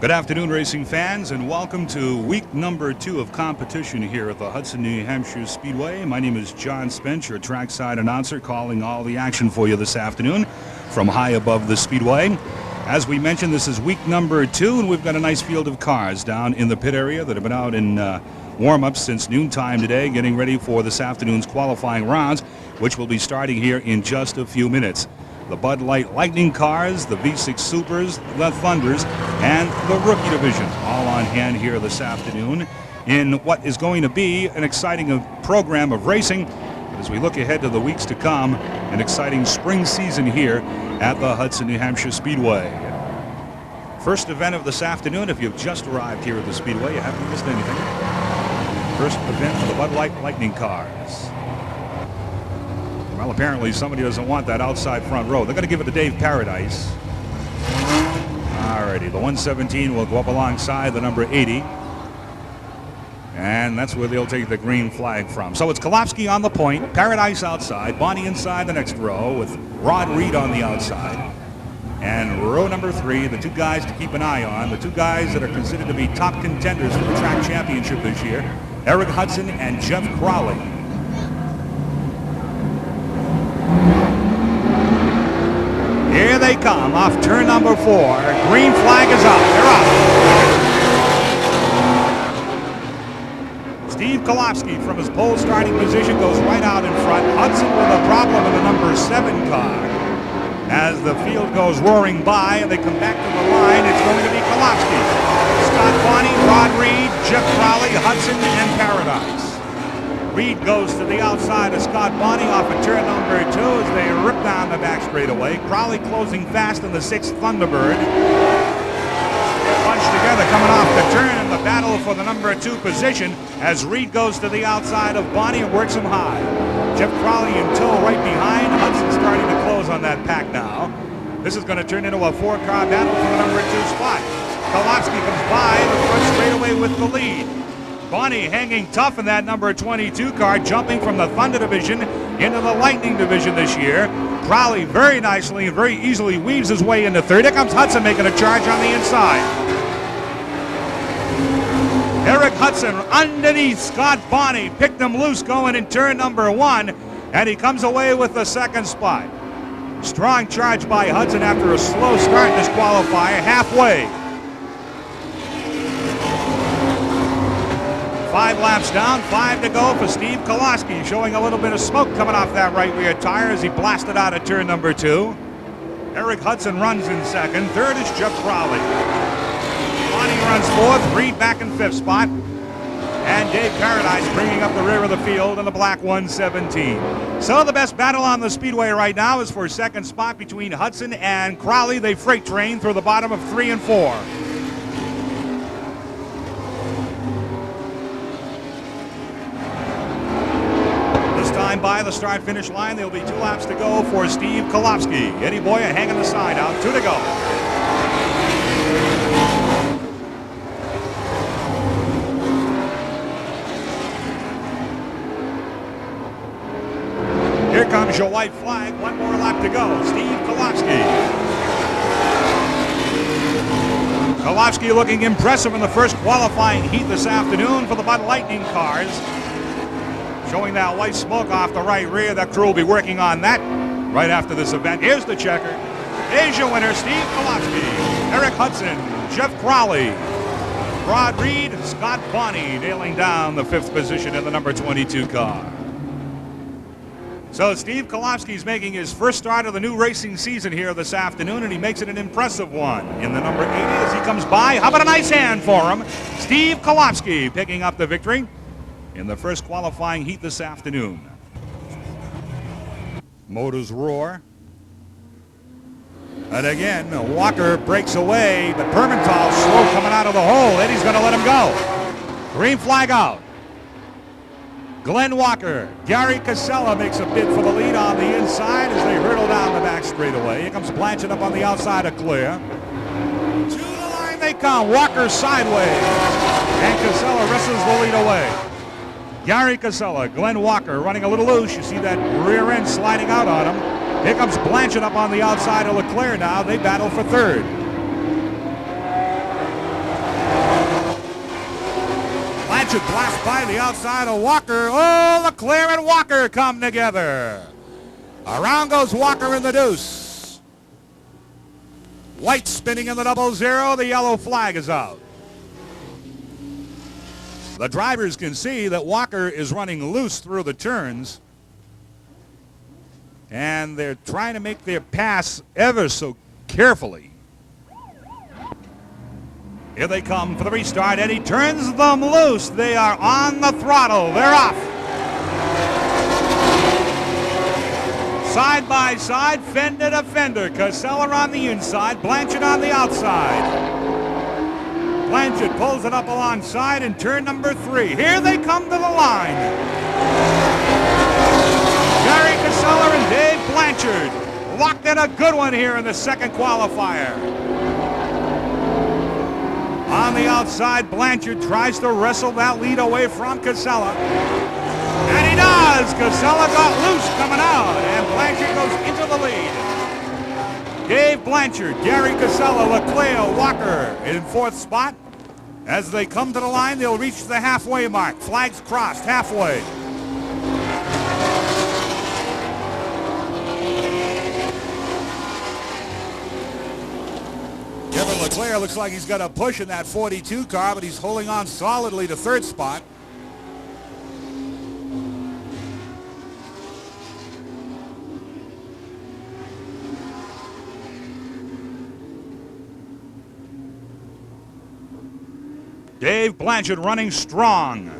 Good afternoon, racing fans, and welcome to week number 2 of competition here at the Hudson, New Hampshire Speedway. My name is John Spence, your trackside announcer, calling all the action for you this afternoon from high above the Speedway. As we mentioned, this is week number 2, and we've got a nice field of cars down in the pit area that have been out in warm-ups since noontime today, getting ready for this afternoon's qualifying rounds, which will be starting here in just a few minutes. The Bud Light Lightning cars, the V6 Supers, the Thunders, and the Rookie Division all on hand here this afternoon in what is going to be an exciting program of racing. But as we look ahead to the weeks to come, an exciting spring season here at the Hudson, New Hampshire Speedway. First event of this afternoon, if you've just arrived here at the Speedway, you haven't missed anything. First event for the Bud Light Lightning cars. Well, apparently somebody doesn't want that outside front row. They're going to give it to Dave Paradise. Alrighty, the 117 will go up alongside the number 80. And that's where they'll take the green flag from. So it's Kolofsky on the point, Paradise outside, Bonnie inside the next row with Rod Reed on the outside. And row number 3, the two guys to keep an eye on, the two guys that are considered to be top contenders for the track championship this year, Eric Hudson and Jeff Crowley. Here they come off turn number 4. Green flag is up. They're up. Steve Kolofsky from his pole starting position goes right out in front. Hudson with a problem in the number 7 car. As the field goes roaring by and they come back to the line, it's going to be Kolofsky, Scott Bonnie, Rod Reed, Jeff Crowley, Hudson, and Paradise. Reed goes to the outside of Scott Bonnie off of turn number 2 as they rip down the back straightaway. Crowley closing fast in the 6th Thunderbird. Bunched together coming off the turn in the battle for the number 2 position as Reed goes to the outside of Bonnie and works him high. Jeff Crowley in tow right behind. Hudson starting to close on that pack now. This is going to turn into a 4-car battle for the number 2 spot. Kolofsky comes by the front straightaway with the lead. Bonnie hanging tough in that number 22 car, jumping from the Thunder Division into the Lightning Division this year. Crowley very nicely and very easily weaves his way into 3rd. Here comes Hudson making a charge on the inside. Eric Hudson underneath Scott Bonnie, picked him loose going in turn number 1, and he comes away with the 2nd spot. Strong charge by Hudson after a slow start in this qualifier, halfway. 5 laps down, 5 to go for Steve Kolofsky, showing a little bit of smoke coming off that right rear tire as he blasted out of turn number 2. Eric Hudson runs in 2nd. 3rd is Jeff Crowley. Bonnie runs 4th, Reed back in 5th spot. And Dave Paradise bringing up the rear of the field in the black 117. So the best battle on the Speedway right now is for 2nd spot between Hudson and Crowley. They freight train through the bottom of 3 and 4. By the start-finish line, there'll be 2 laps to go for Steve Kolofsky. Eddie Boyer hanging the side out, 2 to go. Here comes your white flag, 1 more lap to go. Steve Kolofsky. Kolofsky looking impressive in the first qualifying heat this afternoon for the Bud Lightning cars. Showing that white smoke off the right rear. That crew will be working on that right after this event. Here's the checker. Here's your winner, Steve Kolofsky, Eric Hudson, Jeff Crowley, Rod Reed, Scott Bonnie nailing down the 5th position in the number 22 car. So Steve Kolofsky's making his first start of the new racing season here this afternoon, and he makes it an impressive one in the number 80 as he comes by. How about a nice hand for him? Steve Kolofsky picking up the victory in the first qualifying heat this afternoon. Motors roar. And again, Walker breaks away, but Permental slow coming out of the hole. Eddie's going to let him go. Green flag out. Glenn Walker. Gary Casella makes a bid for the lead on the inside as they hurdle down the back straightaway. Here comes Blanchard up on the outside of clear. To the line they come. Walker sideways. And Casella wrestles the lead away. Gary Casella, Glenn Walker running a little loose. You see that rear end sliding out on him. Here comes Blanchard up on the outside of Leclerc now. They battle for 3rd. Blanchard blasts by the outside of Walker. Oh, Leclerc and Walker come together. Around goes Walker in the deuce. White spinning in the 00. The yellow flag is out. The drivers can see that Walker is running loose through the turns, and they're trying to make their pass ever so carefully. Here they come for the restart. Eddie turns them loose. They are on the throttle. They're off. Side by side, fender to fender. Casella on the inside, Blanchard on the outside. Blanchard pulls it up alongside in turn number 3. Here they come to the line. Gary Casella and Dave Blanchard locked in a good one here in the second qualifier. On the outside, Blanchard tries to wrestle that lead away from Casella. And he does! Casella got loose coming out, and Blanchard goes into the lead. Dave Blanchard, Gary Casella, Leclerc, Walker in 4th spot. As they come to the line, they'll reach the halfway mark. Flags crossed halfway. Kevin Leclerc looks like he's got a push in that 42 car, but he's holding on solidly to 3rd spot. Dave Blanchard running strong.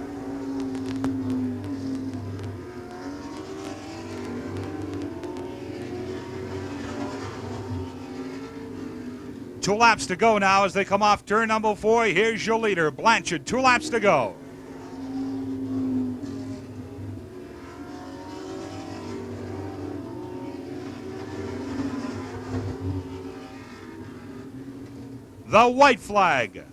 Two laps to go now as they come off turn number 4. Here's your leader, Blanchard. 2 laps to go. The white flag.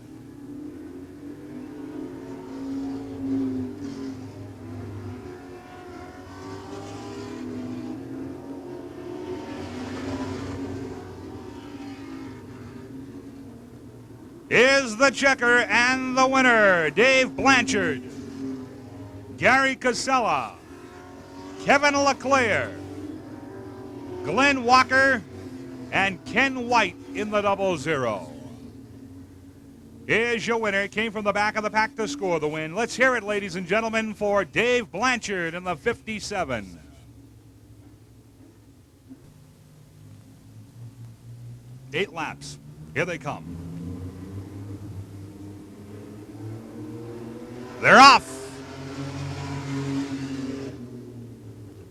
Is the checker and the winner, Dave Blanchard, Gary Casella, Kevin Leclerc, Glenn Walker, and Ken White in the 00. Here's your winner. Came from the back of the pack to score the win. Let's hear it, ladies and gentlemen, for Dave Blanchard in the 57. Eight laps. Here they come. They're off.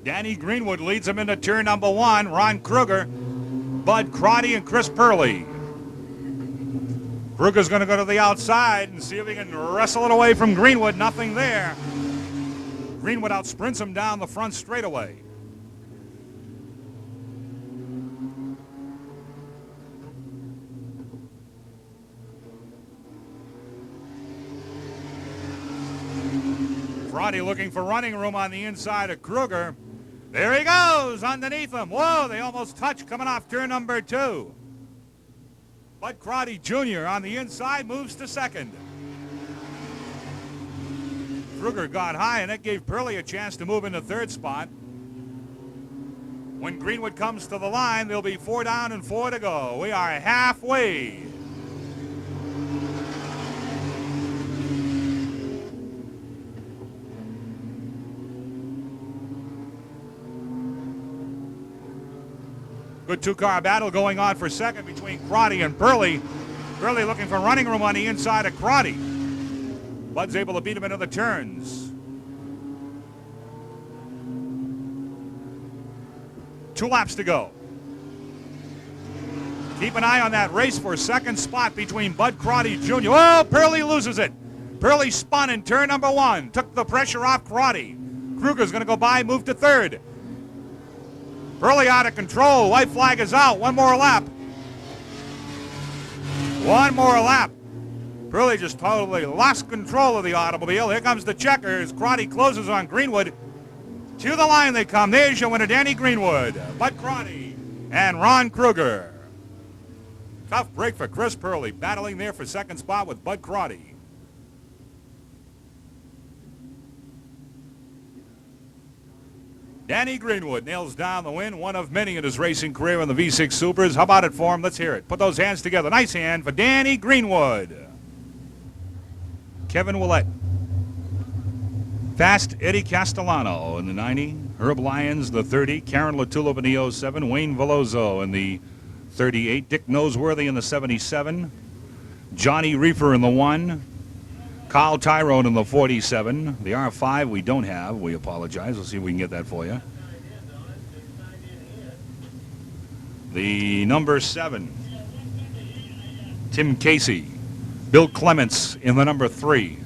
Danny Greenwood leads them into turn number 1. Ron Kruger, Bud Crotty, and Chris Purley. Kruger's going to go to the outside and see if he can wrestle it away from Greenwood. Nothing there. Greenwood outsprints him down the front straightaway. Crotty looking for running room on the inside of Kruger. There he goes underneath him. Whoa, they almost touch coming off turn number 2. Bud Crotty Jr. on the inside moves to 2nd. Kruger got high, and that gave Purley a chance to move into 3rd spot. When Greenwood comes to the line, there'll be 4 down and 4 to go. We are halfway. Good 2-car battle going on for 2nd between Crotty and Purley. Purley looking for running room on the inside of Crotty. Bud's able to beat him into the turns. 2 laps to go. Keep an eye on that race for 2nd spot between Bud Crotty Jr. Oh, Purley loses it. Purley spun in turn number 1. Took the pressure off Crotty. Kruger's going to go by, move to 3rd. Purley out of control. White flag is out. 1 more lap. 1 more lap. Purley just totally lost control of the automobile. Here comes the checkers. Crotty closes on Greenwood. To the line they come. There's your winner, Danny Greenwood, Bud Crotty, and Ron Kruger. Tough break for Chris Purley, battling there for 2nd spot with Bud Crotty. Danny Greenwood nails down the win, one of many in his racing career in the V6 Supers. How about it for him? Let's hear it. Put those hands together. Nice hand for Danny Greenwood. Kevin Willett. Fast Eddie Castellano in the 90. Herb Lyons, the 30. Karen Latulip in the 07. Wayne Veloso in the 38. Dick Noseworthy in the 77. Johnny Reefer in the 1. Kyle Tyrone in the 47. The R5 we don't have. We apologize. We'll see if we can get that for you. The number 7. Tim Casey. Bill Clements in the number 3.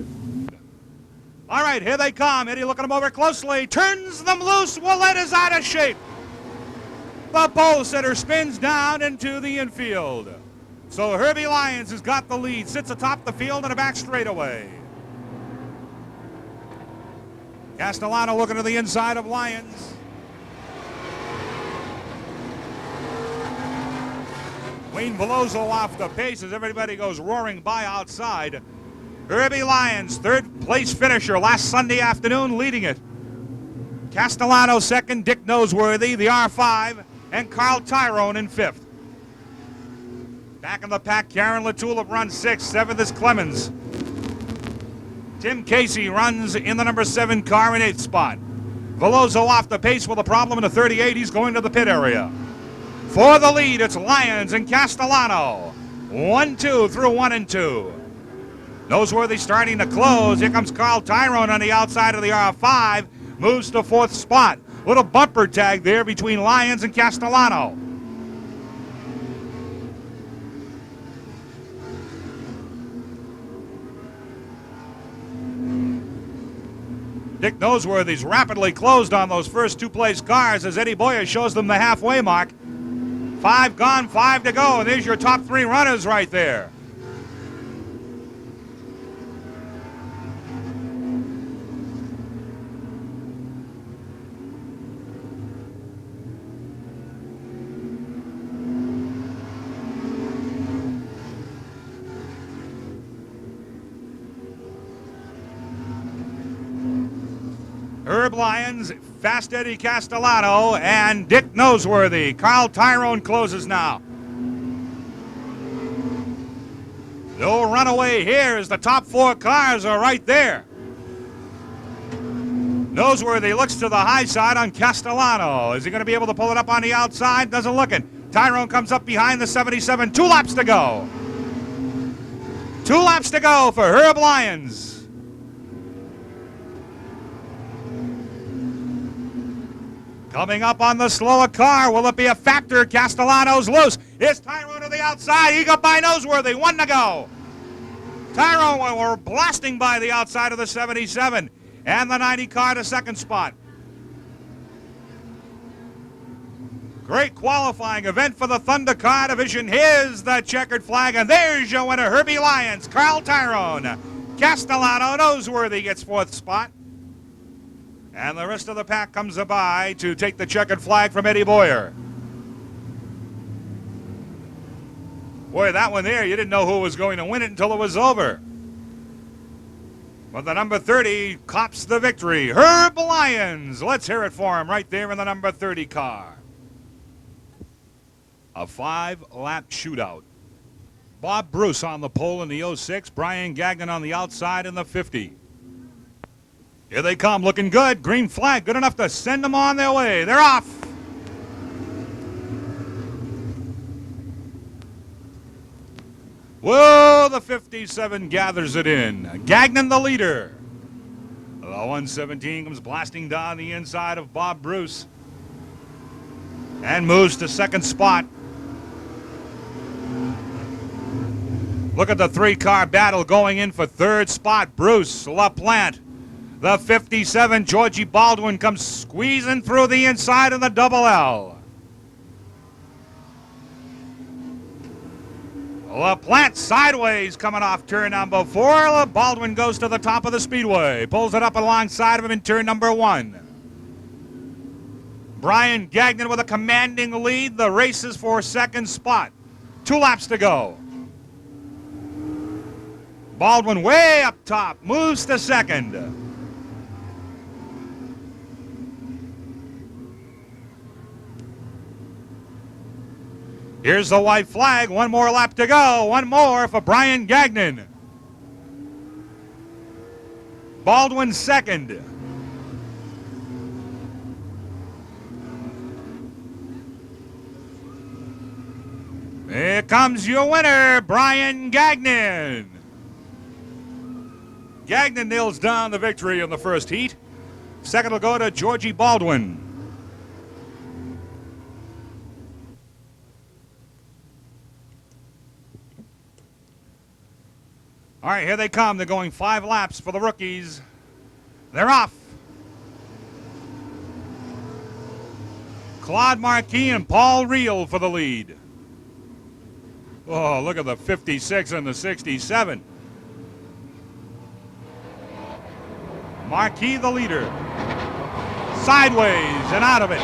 All right, here they come. Eddie looking them over closely. Turns them loose. Willett is out of shape. The pole sitter spins down into the infield. So Herbie Lyons has got the lead, sits atop the field and a back straightaway. Castellano looking to the inside of Lyons. Wayne Veloso off the pace as everybody goes roaring by outside. Herbie Lyons, third place finisher last Sunday afternoon, leading it. Castellano second, Dick Noseworthy, the R5, and Carl Tyrone in 5th. Back in the pack, Karen Latulip runs 6th. 7th is Clemens. Tim Casey runs in the number 7 car in 8th spot. Veloso off the pace with a problem in the 38. He's going to the pit area. For the lead, it's Lyons and Castellano. 1-2 through 1 and 2. Noseworthy starting to close. Here comes Carl Tyrone on the outside of the R5. Moves to 4th spot. Little bumper tag there between Lyons and Castellano. Dick Noseworthy's rapidly closed on those first 2-place cars as Eddie Boyer shows them the halfway mark. 5 gone, 5 to go, and there's your top 3 runners right there. Herb Lyons, Fast Eddie Castellano, and Dick Noseworthy. Carl Tyrone closes now. No runaway here as the top 4 cars are right there. Noseworthy looks to the high side on Castellano. Is he going to be able to pull it up on the outside? Doesn't look it. Tyrone comes up behind the 77. 2 laps to go. 2 laps to go for Herb Lyons. Coming up on the slower car, will it be a factor? Castellano's loose. Here's Tyrone to the outside. He got by Noseworthy. 1 to go. Tyrone were blasting by the outside of the 77 and the 90 car to 2nd spot. Great qualifying event for the Thunder Car Division. Here's the checkered flag, and there's your winner, Herbie Lyons, Carl Tyrone. Castellano, Noseworthy gets 4th spot. And the rest of the pack comes by to take the checkered flag from Eddie Boyer. Boy, that one there, you didn't know who was going to win it until it was over. But the number 30 cops the victory. Herb Lyons. Let's hear it for him right there in the number 30 car. A 5-lap shootout. Bob Bruce on the pole in the 06. Brian Gagnon on the outside in the 50. Here they come, looking good. Green flag, good enough to send them on their way. They're off. Whoa, the 57 gathers it in. Gagnon the leader. The 117 comes blasting down the inside of Bob Bruce and moves to 2nd spot. Look at the 3-car battle going in for 3rd spot. Bruce, LaPlante. The 57, Georgie Baldwin, comes squeezing through the inside of the double L. LaPlante sideways coming off turn number 4. Baldwin goes to the top of the speedway. Pulls it up alongside of him in turn number 1. Brian Gagnon with a commanding lead. The race is for 2nd spot. 2 laps to go. Baldwin way up top. Moves to 2nd. Here's the white flag. One more lap to go. One more for Brian Gagnon. Baldwin second. Here comes your winner, Brian Gagnon. Gagnon nails down the victory in the first heat. Second will go to Georgie Baldwin. All right, here they come. They're going 5 laps for the rookies. They're off. Claude Marquis and Paul Reel for the lead. Oh, look at the 56 and the 67. Marquis the leader. Sideways and out of it.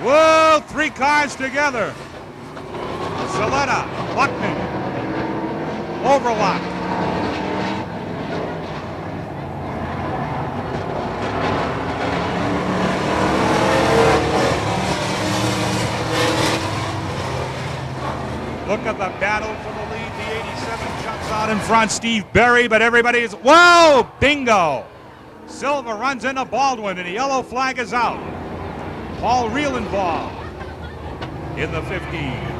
Whoa, 3 cars together. Saletta, Buckman, overlock. Look at the battle for the lead. The 87 jumps out in front. Steve Berry, but everybody is, whoa, bingo. Silva runs into Baldwin, and the yellow flag is out. Paul Reel involved in the 15.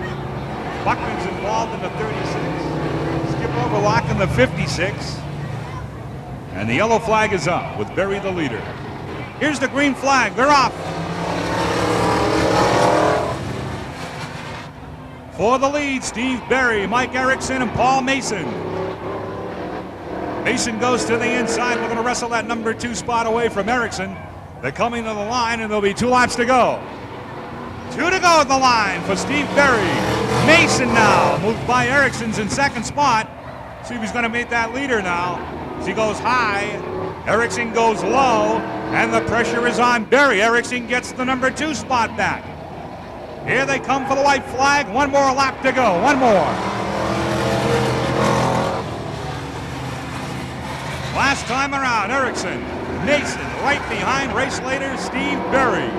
Buckman's involved in the 36. Skip Overlock in the 56. And the yellow flag is up with Berry the leader. Here's the green flag. They're off. For the lead, Steve Berry, Mike Erickson, and Paul Mason. Mason goes to the inside. We're going to wrestle that number 2 spot away from Erickson. They're coming to the line, and there'll be 2 laps to go. 2 to go at the line for Steve Berry. Mason now moved by Erickson's in second spot. See if he's going to meet that leader now. As he goes high, Erickson goes low, and the pressure is on Berry. Erickson gets the number 2 spot back. Here they come for the white flag. 1 more lap to go. 1 more. Last time around, Erickson, Mason right behind race leader Steve Berry.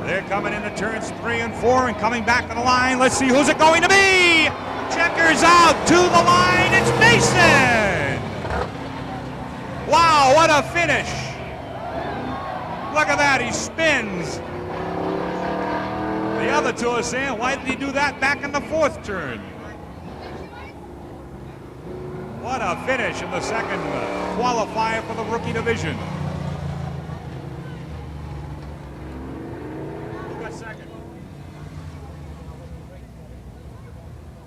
They're coming into turns 3 and 4 and coming back to the line. Let's see who's it going to be. Checkers out to the line. It's Mason. Wow, what a finish. Look at that, he spins. The other 2 are saying, why did he do that back in the 4th turn? What a finish in the second qualifier for the rookie division.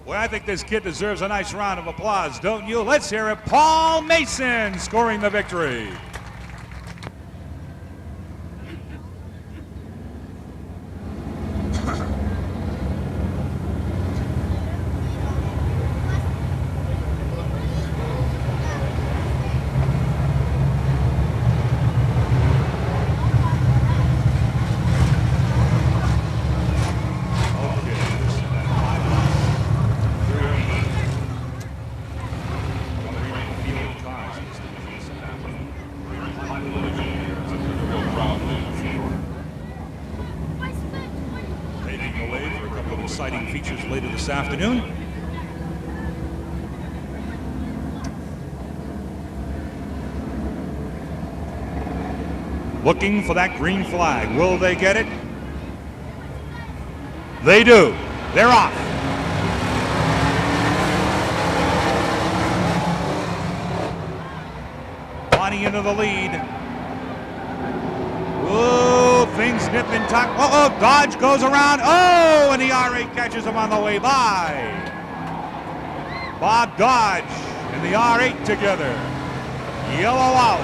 Well, I think this kid deserves a nice round of applause, don't you? Let's hear it. Paul Mason scoring the victory. Exciting features later this afternoon. Looking for that green flag. Will they get it? They do. They're off. Bonnie into the lead. Whoa, things nip and tuck. Uh-oh, Dodge goes around. Oh, and the R8 catches him on the way by. Bob Dodge and the R8 together. Yellow out.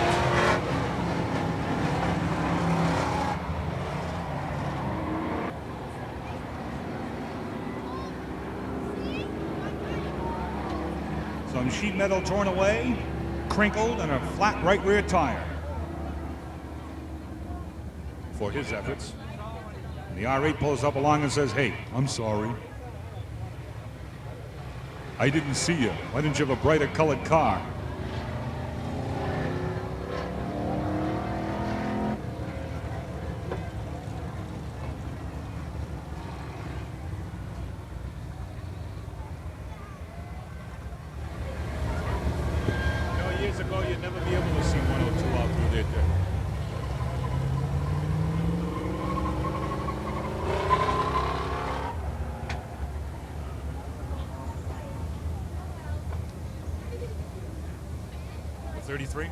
Some sheet metal torn away, crinkled, and a flat right rear tire for his efforts. And the R8 pulls up along and says, hey, I'm sorry. I didn't see you. Why didn't you have a brighter colored car? 33.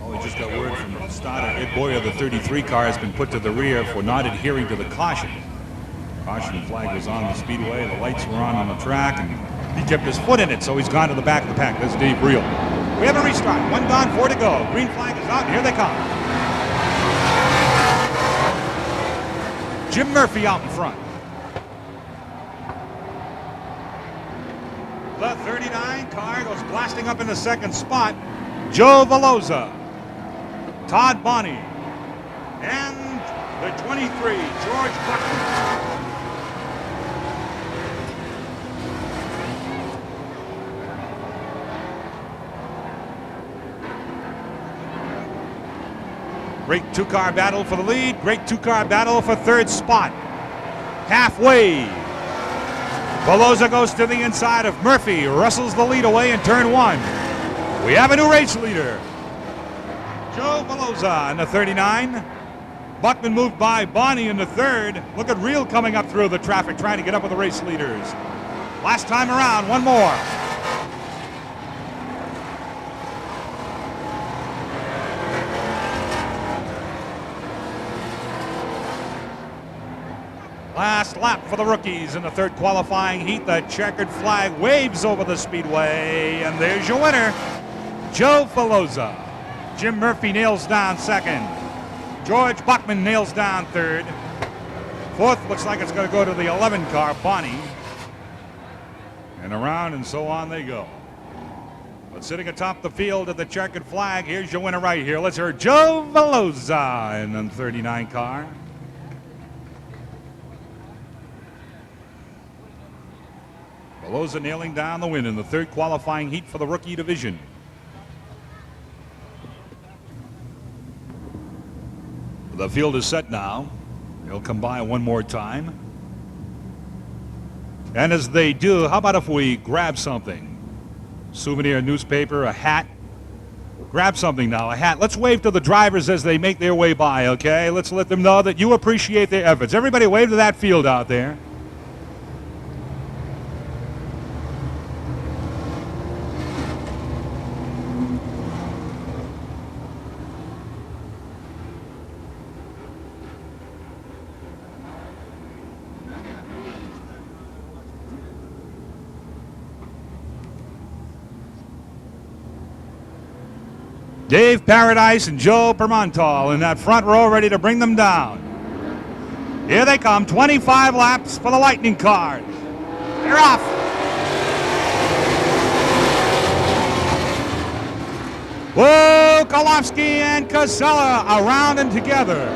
Oh, we just got word from the starter. Ed Boyer, the 33 car, has been put to the rear for not adhering to the caution. Caution flag was on the speedway. The lights were on the track, and he kept his foot in it, so he's gone to the back of the pack. That's Dave Reel. We have a restart. 1 gone, 4 to go. Green flag is out, and here they come. Jim Murphy out in front. The 39 car goes blasting up in the second spot. Joe Veloza, Todd Bonney, and the 23, George Buckman. Great two-car battle for the lead. Great two-car battle for third spot. Halfway. Veloza goes to the inside of Murphy. Wrestles the lead away in turn 1. We have a new race leader. Joe Veloza in the 39. Buckman moved by Bonney in the third. Look at Reel coming up through the traffic, trying to get up with the race leaders. Last time around, one more. Last lap for the rookies in the third qualifying heat. The checkered flag waves over the speedway, and there's your winner, Joe Veloza. Jim Murphy nails down second. George Buckman nails down third. Fourth looks like it's going to go to the 11 car, Bonney. And around and so on they go. But sitting atop the field of the checkered flag, here's your winner right here. Let's hear Joe Veloza in the 39 car. Veloza nailing down the win in the third qualifying heat for the rookie division. The field is set now. They'll come by one more time. And as they do, how about if we grab something? Souvenir, newspaper, a hat. Grab something now, a hat. Let's wave to the drivers as they make their way by, okay? Let's let them know that you appreciate their efforts. Everybody wave to that field out there. Dave Paradise and Joe Permontal in that front row ready to bring them down. Here they come, 25 laps for the Lightning cars. They're off. Whoa, Kolofsky and Casella around and together.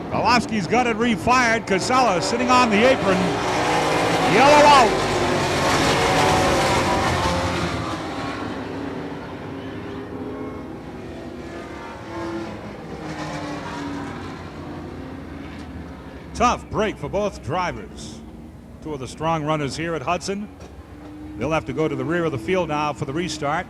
Kolofsky's got it refired. Casella sitting on the apron. Yellow out. Tough break for both drivers. Two of the strong runners here at Hudson. They'll have to go to the rear of the field now for the restart.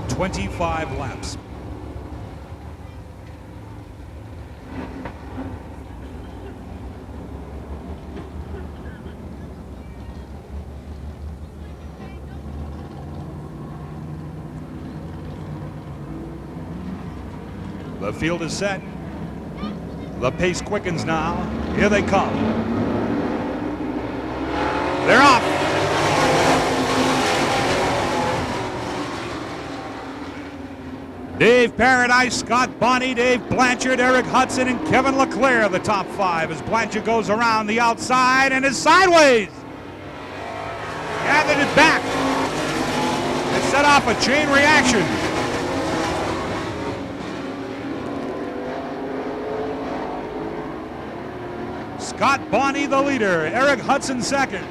"25 laps. The field is set. The pace quickens now. Here they come. They're off. Dave Paradise, Scott Bonney, Dave Blanchard, Eric Hudson, and Kevin LeClaire, the top 5, as Blanchard goes around the outside and is sideways. Gathered it back. It set off a chain reaction. Scott Bonney, the leader. Eric Hudson, second.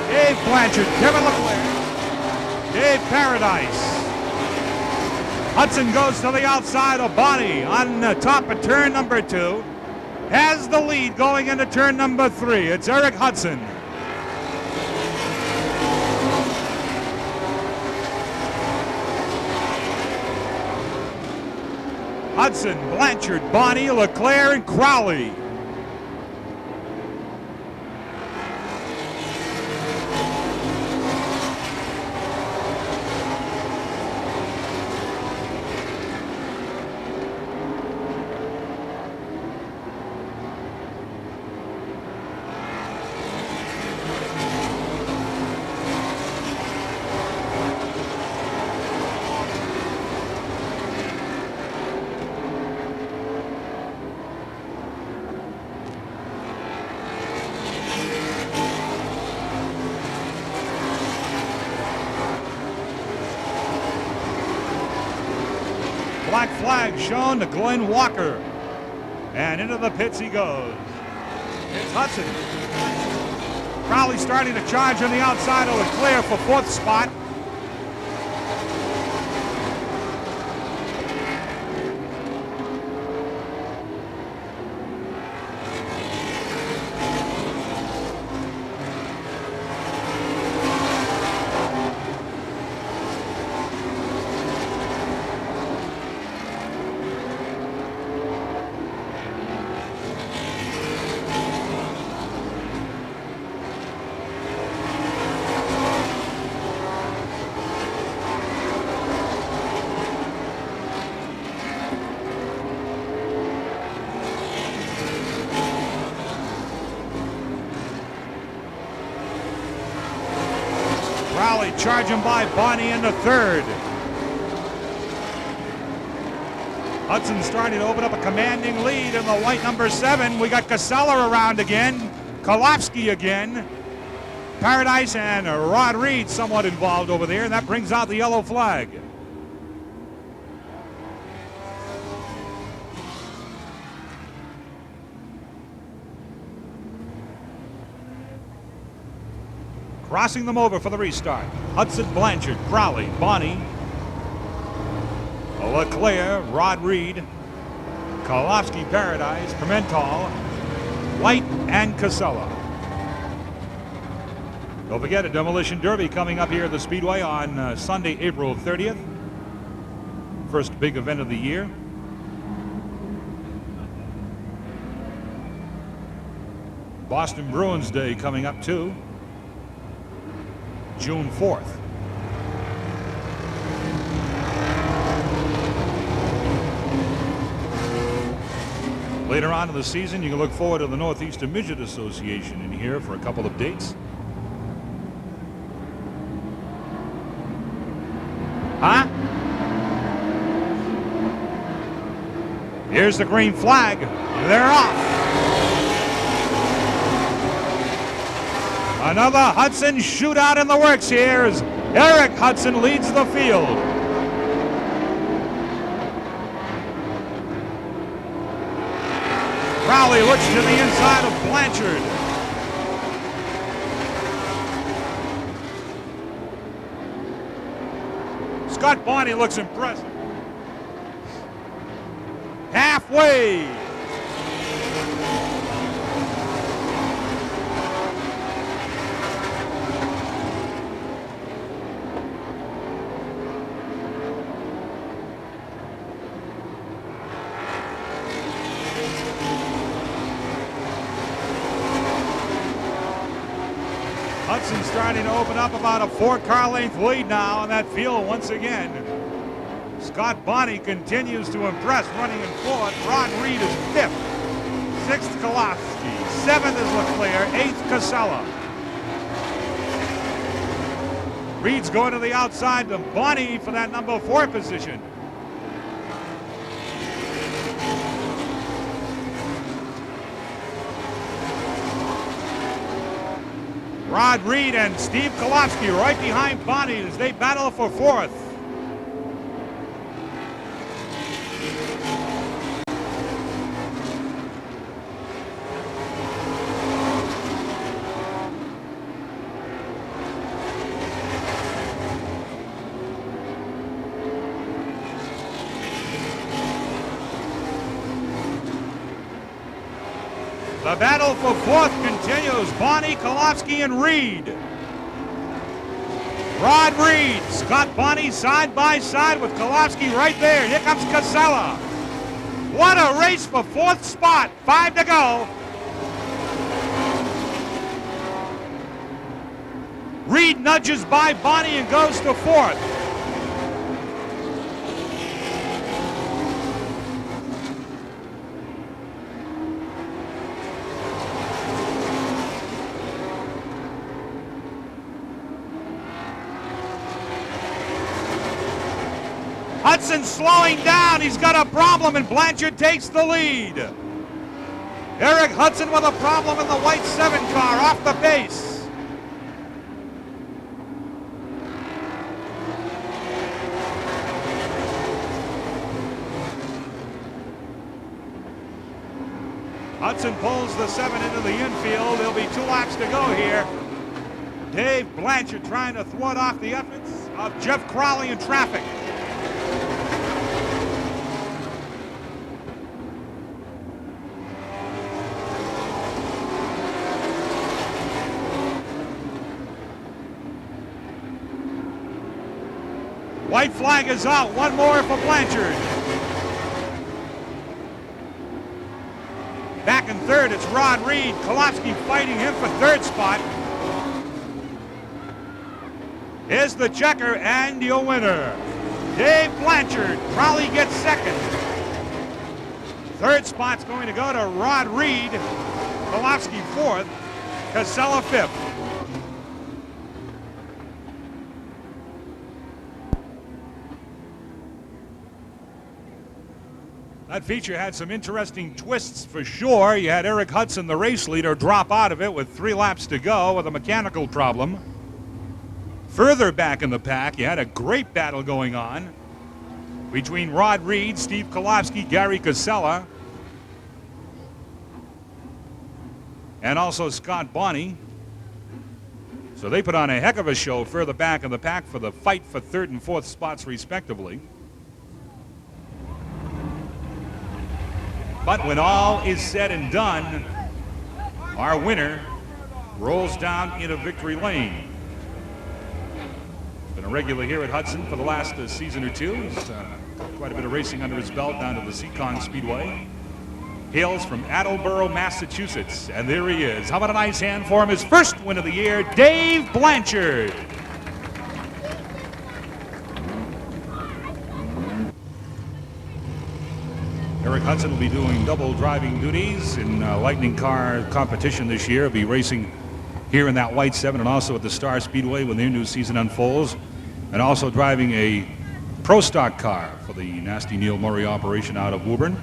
Dave Blanchard, Kevin LeClaire, Dave Paradise. Hudson goes to the outside of Bonnie on the top of turn number 2. Has the lead going into turn number 3. It's Eric Hudson. Hudson, Blanchard, Bonnie, Leclerc, and Crowley. Black flag shown to Glenn Walker. And into the pits he goes. It's Hudson. Crowley starting to charge on the outside of Leclerc for 4th spot. Crowley charging by Bonnie in the 3rd. Hudson starting to open up a commanding lead in the white number 7. We got Casella around again. Kolofsky again. Paradise and Rod Reed somewhat involved over there, and that brings out the yellow flag. Crossing them over for the restart. Hudson, Blanchard, Crowley, Bonnie, Leclerc, Rod Reed, Kolofsky, Paradise, Pimentel, White, and Casella. Don't forget a demolition derby coming up here at the Speedway on Sunday, April 30th. First big event of the year. Boston Bruins Day coming up too. June 4th. Later on in the season, you can look forward to the Northeastern Midget Association in here for a couple of dates. Huh? Here's the green flag. They're off. Another Hudson shootout in the works here as Eric Hudson leads the field. Crowley looks to the inside of Blanchard. Scott Bonnie looks impressive. Halfway. Hudson starting to open up about a 4-car length lead now on that field once again. Scott Bonnie continues to impress, running in 4th. Rod Reed is 5th. 6th, Kolofsky. 7th is Leclerc. 8th, Casella. Reed's going to the outside to Bonnie for that number 4 position. Rod Reed and Steve Kolofsky right behind Bonnie as they battle for 4th. The battle for fourth continues. Bonney, Kolofsky, and Reed. Rod Reed, Scott Bonney side by side with Kolofsky right there. Here comes Casella. What a race for fourth spot. 5 to go. Reed nudges by Bonney and goes to fourth. Hudson slowing down. He's got a problem, and Blanchard takes the lead. Eric Hudson with a problem in the white 7 car off the base. Hudson pulls the 7 into the infield. There'll be 2 laps to go here. Dave Blanchard trying to thwart off the efforts of Jeff Crowley in traffic. White flag is out. 1 more for Blanchard. Back in third, it's Rod Reed. Kolofsky fighting him for third spot. Here's the checker and your winner, Dave Blanchard. Crowley gets second. Third spot's going to go to Rod Reed. Kolofsky fourth. Casella fifth. That feature had some interesting twists for sure. You had Eric Hudson, the race leader, drop out of it with 3 laps to go with a mechanical problem. Further back in the pack, you had a great battle going on between Rod Reed, Steve Kolofsky, Gary Casella, and also Scott Bonney. So they put on a heck of a show further back in the pack for the fight for third and fourth spots respectively. But when all is said and done, our winner rolls down into victory lane. Been a regular here at Hudson for the last season or 2. He's quite a bit of racing under his belt down to the Seacon Speedway. Hails from Attleboro, Massachusetts. And there he is. How about a nice hand for him? His first win of the year, Dave Blanchard. Eric Hudson will be doing double driving duties in Lightning Car competition this year. He'll be racing here in that white 7 and also at the Star Speedway when their new season unfolds. And also driving a Pro Stock car for the Nasty Neil Murray operation out of Woburn.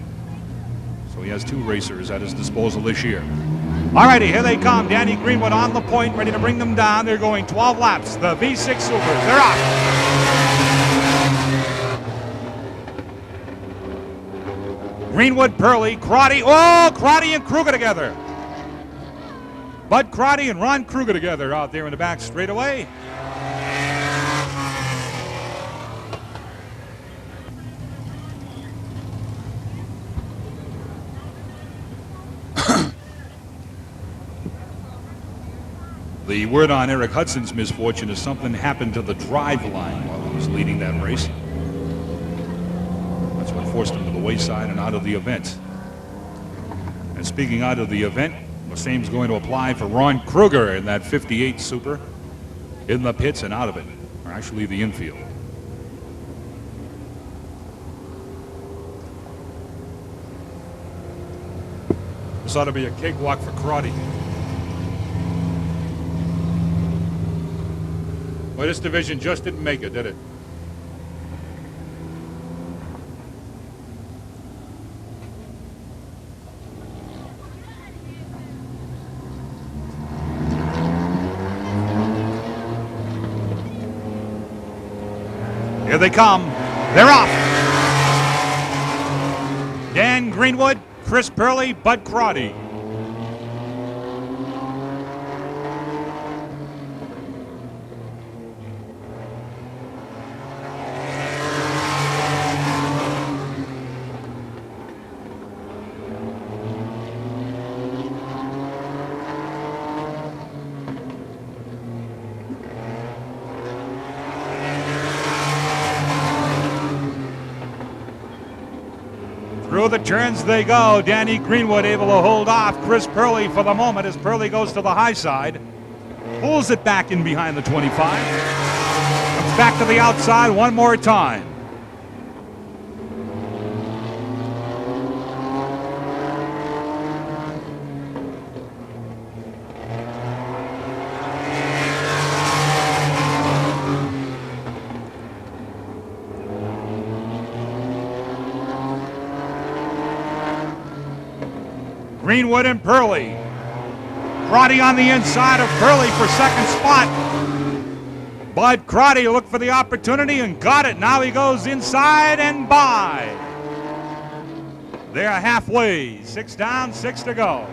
So he has 2 racers at his disposal this year. All righty, here they come. Danny Greenwood on the point, ready to bring them down. They're going 12 laps. The V6 Supers, they're off. Greenwood, Purley, Crotty. Oh, Crotty and Kruger together. Bud Crotty and Ron Kruger together out there in the back straightaway. The word on Eric Hudson's misfortune is something happened to the drive line while he was leading that race. That's what forced him to the wayside and out of the event. And speaking out of the event, the same's going to apply for Ron Kruger in that 58 Super in the pits and out of it, or actually the infield. This ought to be a cakewalk for Crotty. Well, this division just didn't make it, did it? Here they come. They're off. Dan Greenwood, Chris Purley, Bud Crotty. Through the turns they go. Danny Greenwood able to hold off Chris Purley for the moment as Purley goes to the high side. Pulls it back in behind the 25. Comes back to the outside one more time. Greenwood and Purley. Crotty on the inside of Purley for second spot. Bud Crotty looked for the opportunity and got it. Now he goes inside and by. They're halfway. 6 down, 6 to go.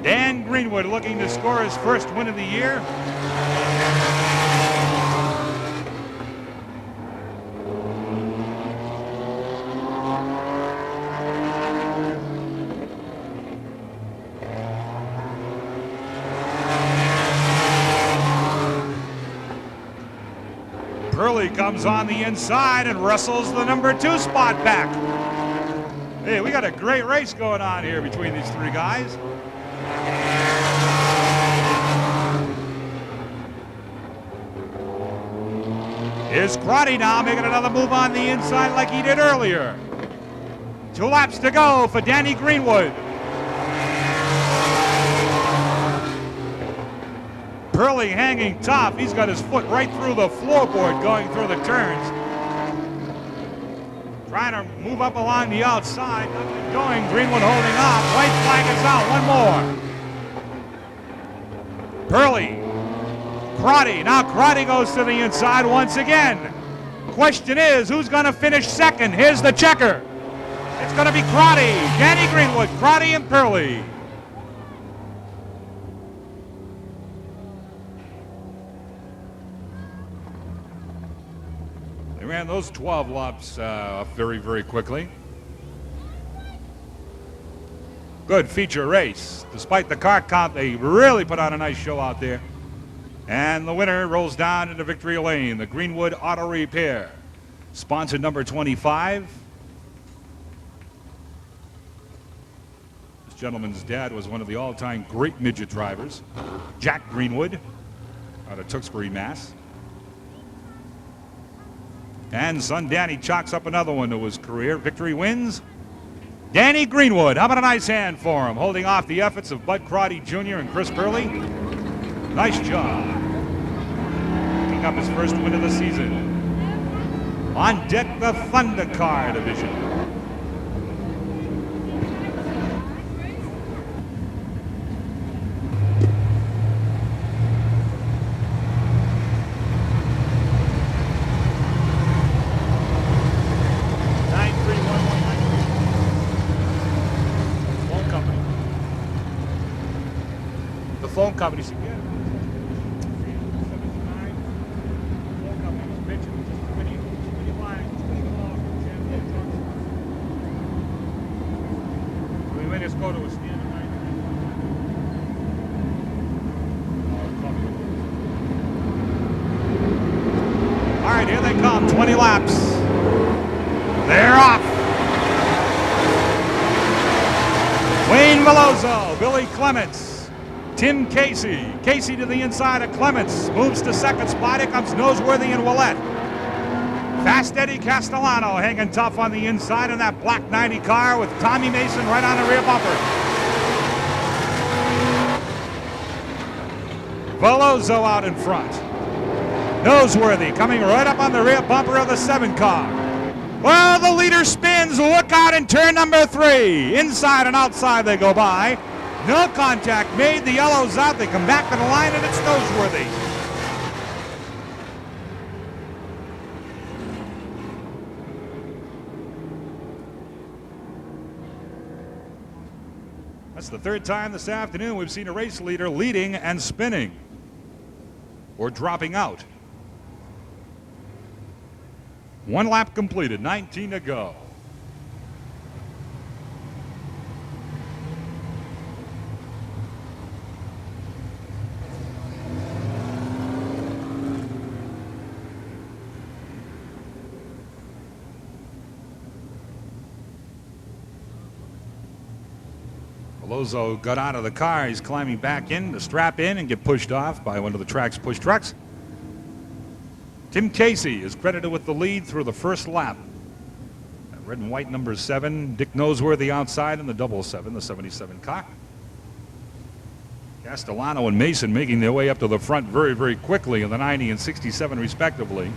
Dan Greenwood looking to score his first win of the year. Purley comes on the inside and wrestles the number 2 spot back. Hey, we got a great race going on here between these three guys. Here's Crotty now making another move on the inside like he did earlier. 2 laps to go for Danny Greenwood. Purley hanging tough. He's got his foot right through the floorboard going through the turns. Trying to move up along the outside. Nothing going. Greenwood holding off. White flag is out. One more. Purley. Crotty. Now Crotty goes to the inside once again. Question is, who's going to finish second? Here's the checker. It's going to be Crotty. Danny Greenwood, Crotty, and Purley. They ran those 12 laps very, very quickly. Good feature race. Despite the car count, they really put on a nice show out there. And the winner rolls down into victory lane, the Greenwood Auto Repair. Sponsored number 25. This gentleman's dad was one of the all-time great midget drivers, Jack Greenwood, out of Tewksbury, Mass. And son Danny chalks up another one to his career. Victory wins. Danny Greenwood. How about a nice hand for him, holding off the efforts of Bud Crotty Jr. and Chris Purley. Nice job. Picking up his first win of the season. On deck, the Thunder Car Division. The phone company said, yeah. Go to a standard line. All right, here they come, 20 laps. They're off. Wayne Veloso, Billy Clements, Tim Casey. Casey to the inside of Clements, moves to second spot. Here comes Noseworthy and Willett. Fast Eddie Castellano hanging tough on the inside in that black 90 car with Tommy Mason right on the rear bumper. Veloso out in front. Noseworthy coming right up on the rear bumper of the 7 car. Well, the leader spins. Look out in turn number 3. Inside and outside they go by. No contact made. The yellow's out. They come back to the line and it's Noseworthy. That's the third time this afternoon we've seen a race leader leading and spinning or dropping out. 1 lap completed, 19 to go. Alonso got out of the car. He's climbing back in to strap in and get pushed off by one of the track's push trucks. Tim Casey is credited with the lead through the first lap. Red and white number 7. Dick Noseworthy outside in the 7, the 77 car. Castellano and Mason making their way up to the front very, very quickly in the 90 and 67 respectively.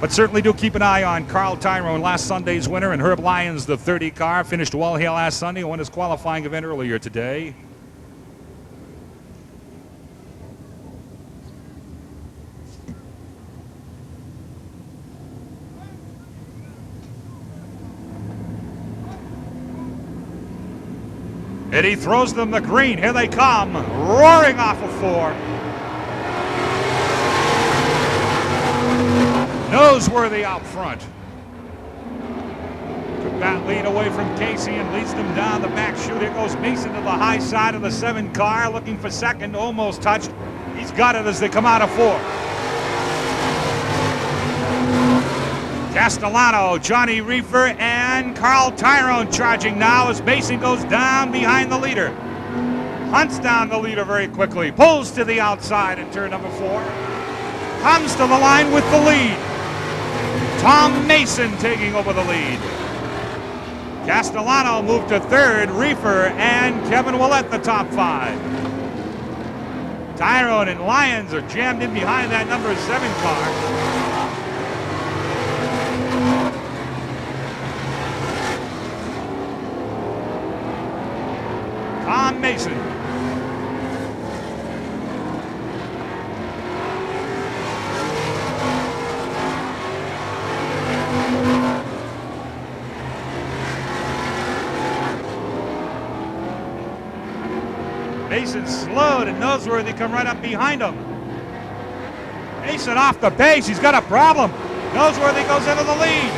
But certainly do keep an eye on Carl Tyrone, last Sunday's winner, and Herb Lyons, the 30 car, finished well here last Sunday, won his qualifying event earlier today. Eddie throws them the green. Here they come, roaring off of 4. Noseworthy out front. Took that lead away from Casey and leads them down the back chute. Here goes Mason to the high side of the 7 car, looking for second, almost touched. He's got it as they come out of 4. Castellano, Johnny Reefer, and Carl Tyrone charging now as Mason goes down behind the leader. Hunts down the leader very quickly, pulls to the outside in turn number 4. Comes to the line with the lead. Tom Mason taking over the lead. Castellano moved to 3rd, Reefer and Kevin Willett the top 5. Tyrone and Lyons are jammed in behind that number 7 car. Tom Mason. Mason slowed and Noseworthy come right up behind him. Mason off the pace. He's got a problem. Noseworthy goes into the lead.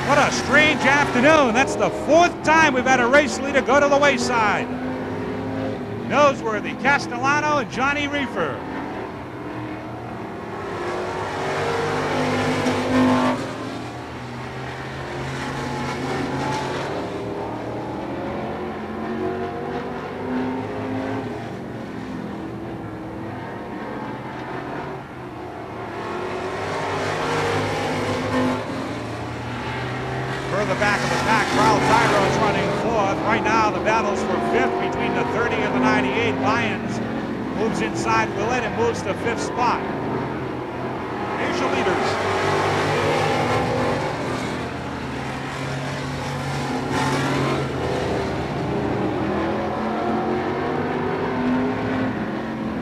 What a strange afternoon. That's the 4th time we've had a race leader go to the wayside. Noseworthy, Castellano, and Johnny Reefer. The back of the pack, Carl Tyrone's running 4th. Right now the battle's for 5th between the 30 and the 98. Lyons moves inside Willett and moves to 5th spot. Here's your leaders.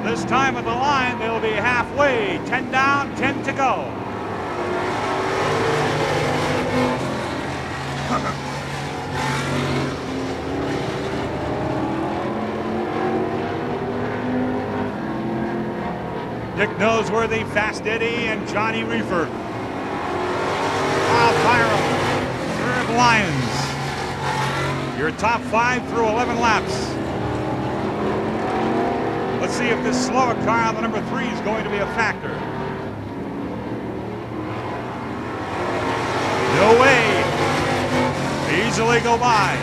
This time of the line they'll be halfway. 10 down, 10 to go. Dick Noseworthy, Fast Eddie, and Johnny Reefer. Carl Tyrone, Herb Lyons. Your top 5 through 11 laps. Let's see if this slower car on the number 3 is going to be a factor. No way. Easily go by.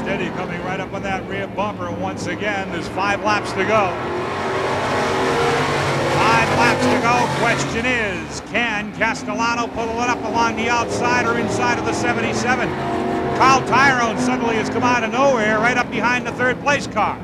Eddie coming right up on that rear bumper once again. There's 5 laps to go. 5 laps to go. Question is, can Castellano pull it up along the outside or inside of the 77? Carl Tyrone suddenly has come out of nowhere right up behind the 3rd place car.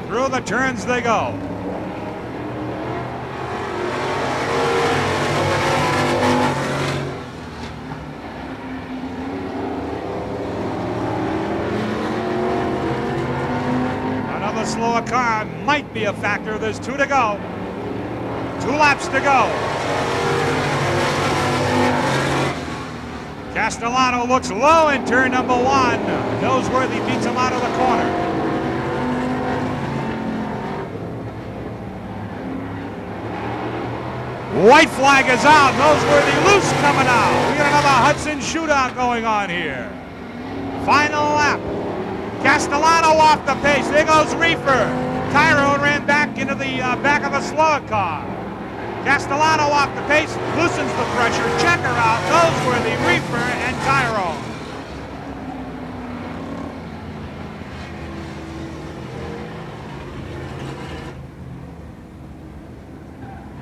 Through the turns they go. slower car might be a factor. There's 2 to go. 2 laps to go. Castellano looks low in turn number 1. Noseworthy beats him out of the corner. White flag is out. Noseworthy loose coming out. We got another Hudson shootout going on here. Final lap. Castellano off the pace. There goes Reefer. Tyrone ran back into the back of a slower car. Castellano off the pace, loosens the pressure. Checker out. Noseworthy, Reefer, and Tyrone.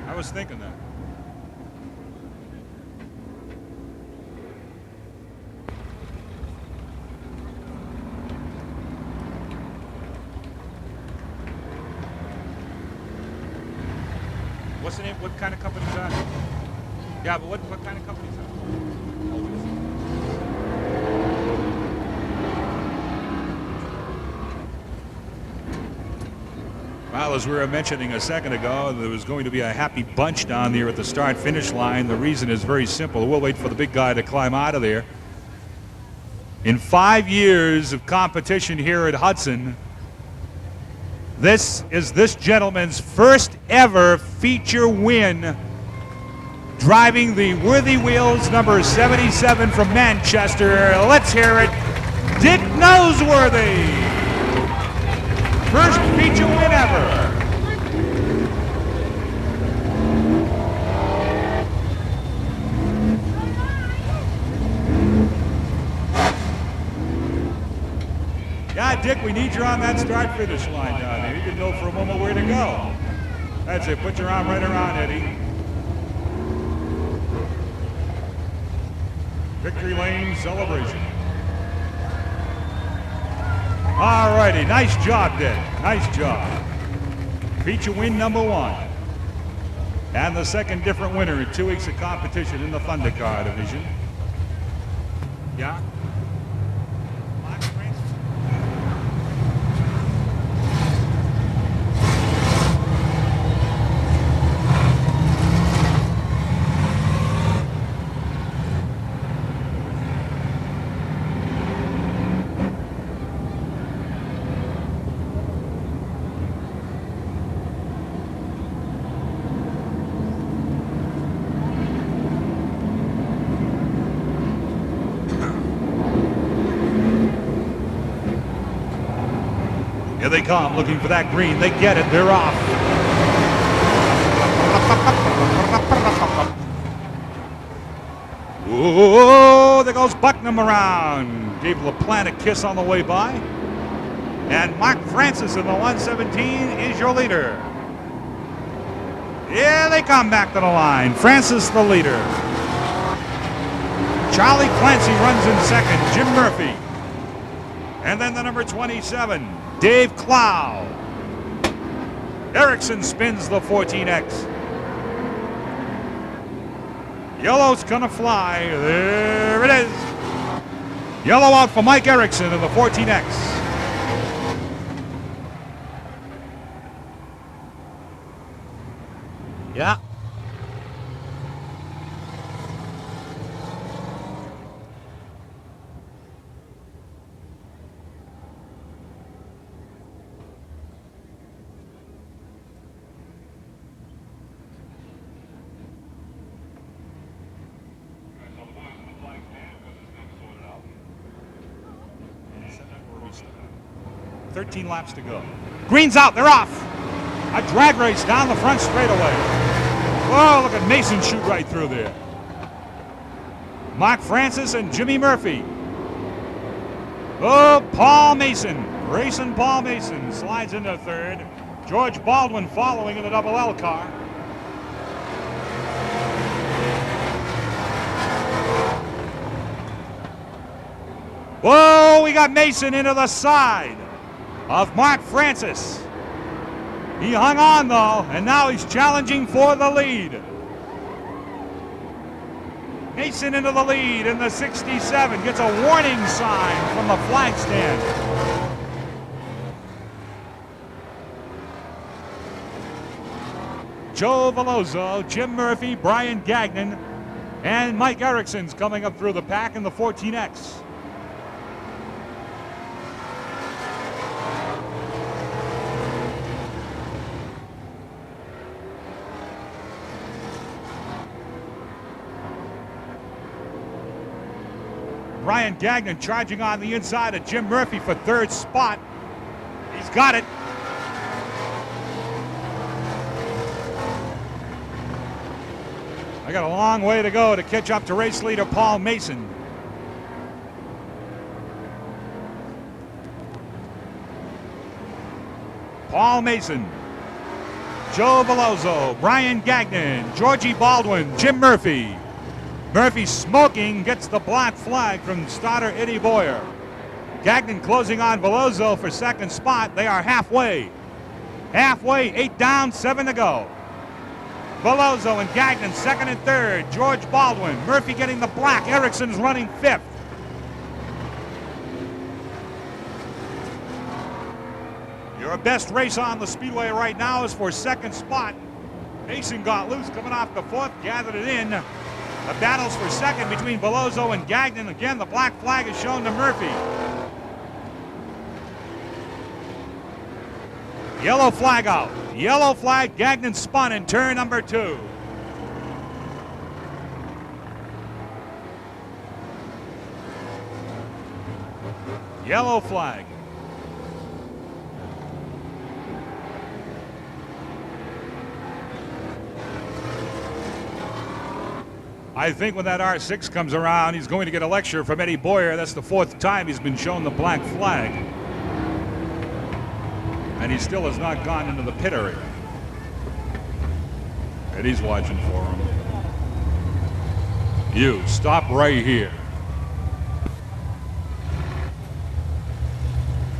I was thinking that. What's the name? What kind of company is that? Yeah, but what kind of company is that? Well, as we were mentioning a second ago, there was going to be a happy bunch down there at the start-finish line. The reason is very simple. We'll wait for the big guy to climb out of there. In 5 years of competition here at Hudson, this is this gentleman's first ever feature win, driving the Worthy Wheels number 77 from Manchester. Let's hear it, Dick Noseworthy. First feature win ever. Yeah, Dick, we need you on that start-finish line down there. You can know for a moment where to go. That's it. Put your arm right around Eddie. Victory lane celebration. All righty. Nice job, Dick. Nice job. Feature win number 1. And the second different winner in 2 weeks of competition in the Thunder Car division. Yeah? Here they come, looking for that green. They get it. They're off. Whoa, there goes Bucknam around. Gave LaPlante a kiss on the way by. And Mark Francis in the 117 is your leader. Here they come back to the line. Francis the leader. Charlie Clancy runs in second. Jim Murphy. And then the number 27, Dave Clow. Erickson spins the 14X. Yellow's gonna fly. There it is. Yellow out for Mike Erickson in the 14X. Yeah. .13 laps to go. Green's out, they're off. A drag race down the front straightaway. Whoa, look at Mason shoot right through there. Mark Francis and Jimmy Murphy. Oh, Paul Mason. Racing Paul Mason slides into third. George Baldwin following in the double L car. Whoa, we got Mason into the side of Mark Francis. He hung on though, and now he's challenging for the lead. Mason into the lead in the 67, gets a warning sign from the flag stand. Joe Veloso, Jim Murphy, Brian Gagnon, and Mike Erickson's coming up through the pack in the 14X. Brian Gagnon charging on the inside of Jim Murphy for third spot. He's got it. I got a long way to go to catch up to race leader Paul Mason. Paul Mason, Joe Veloso, Brian Gagnon, Georgie Baldwin, Jim Murphy. Murphy smoking, gets the black flag from starter Eddie Boyer. Gagnon closing on Veloso for second spot. They are halfway. Halfway, 8 down, 7 to go. Veloso and Gagnon second and third. George Baldwin, Murphy getting the black. Erickson's running fifth. Your best race on the speedway right now is for second spot. Mason got loose coming off the fourth, gathered it in. The battles for second between Veloso and Gagnon. Again, the black flag is shown to Murphy. Yellow flag out. Yellow flag, Gagnon spun in turn number 2. Yellow flag. I think when that R6 comes around, he's going to get a lecture from Eddie Boyer. That's the 4th time he's been shown the black flag. And he still has not gone into the pit area. Eddie's watching for him. You, stop right here.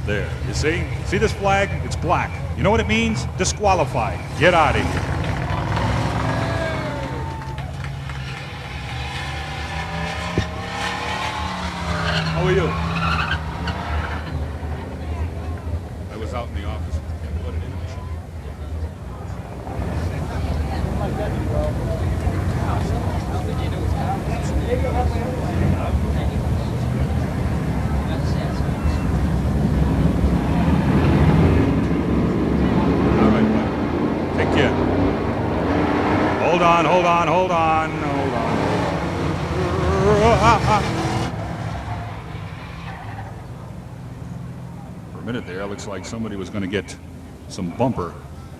There, you see? See this flag? It's black. You know what it means? Disqualified. Get out of here. How are you? I was out in the office. Put it in the machine. All right, buddy. Take care. Hold on, hold on, hold on, hold on. Minute there, looks like somebody was going to get some bumper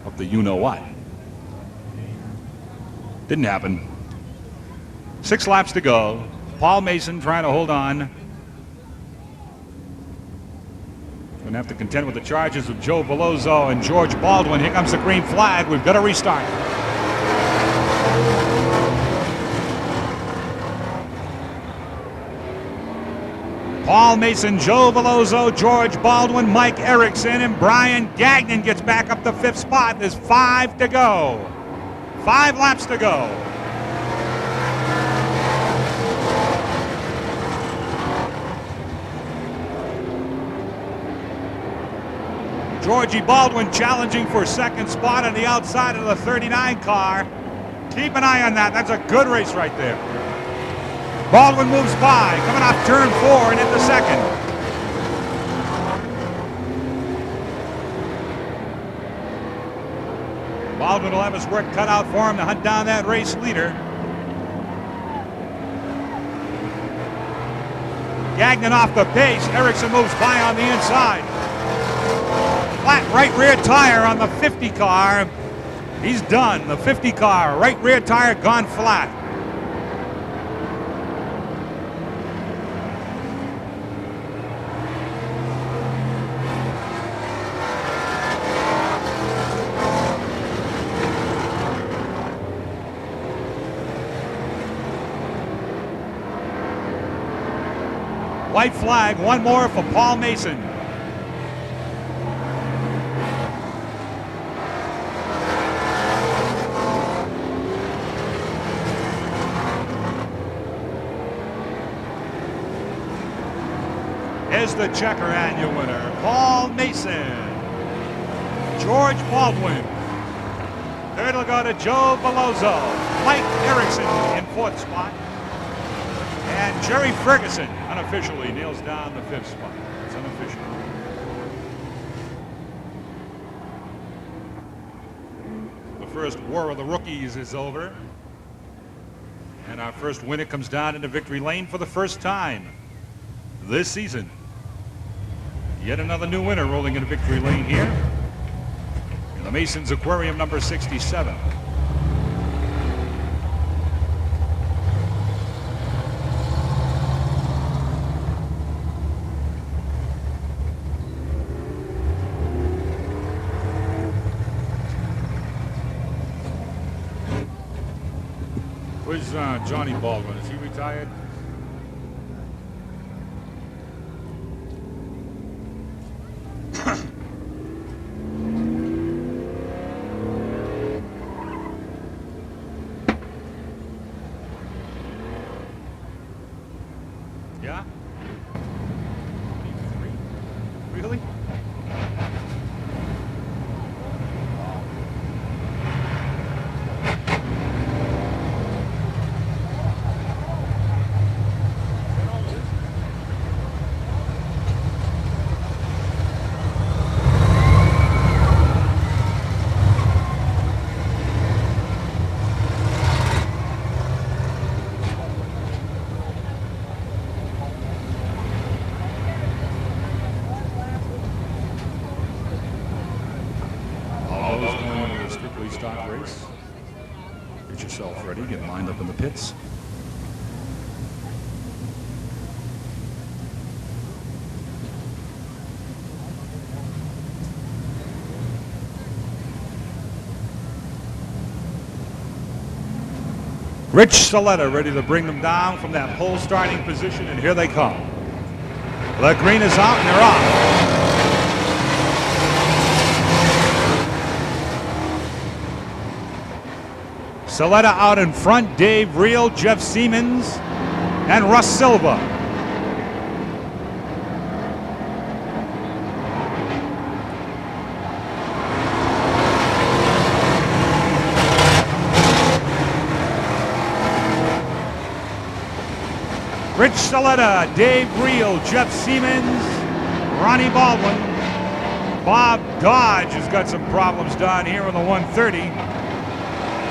up the you-know-what. Didn't happen. 6 laps to go. Paul Mason trying to hold on. Going to have to contend with the charges of Joe Veloso and George Baldwin. Here comes the green flag. We've got to restart. Paul Mason, Joe Veloso, George Baldwin, Mike Erickson, and Brian Gagnon gets back up to 5th spot. There's 5 to go. 5 laps to go. Georgie Baldwin challenging for second spot on the outside of the 39 car. Keep an eye on that. That's a good race right there. Baldwin moves by, coming off turn 4 and into second. Baldwin will have his work cut out for him to hunt down that race leader. Gagnon off the pace. Erickson moves by on the inside. Flat right rear tire on the 50 car. He's done. The 50 car, right rear tire gone flat. White flag, one more for Paul Mason. Is the checker annual winner, Paul Mason. George Baldwin, Third will go to Joe Belloso. Mike Erickson in fourth spot. And Jerry Ferguson, unofficially, nails down the fifth spot. It's unofficial. The first war of the rookies is over. And our first winner comes down into victory lane for the first time this season. Yet another new winner rolling into victory lane here in the Masons Aquarium number 67. Where's Johnny Baldwin? Is he retired? Yeah? 23? Really? Stock race. Get yourself ready, get lined up in the pits. Rich Saletta ready to bring them down from that pole starting position, and here they come. The green is out and they're off. Saletta out in front, Dave Reel, Jeff Siemens, and Russ Silva. Rich Saletta, Dave Reel, Jeff Siemens, Ronnie Baldwin. Bob Dodge has got some problems down here on the 130.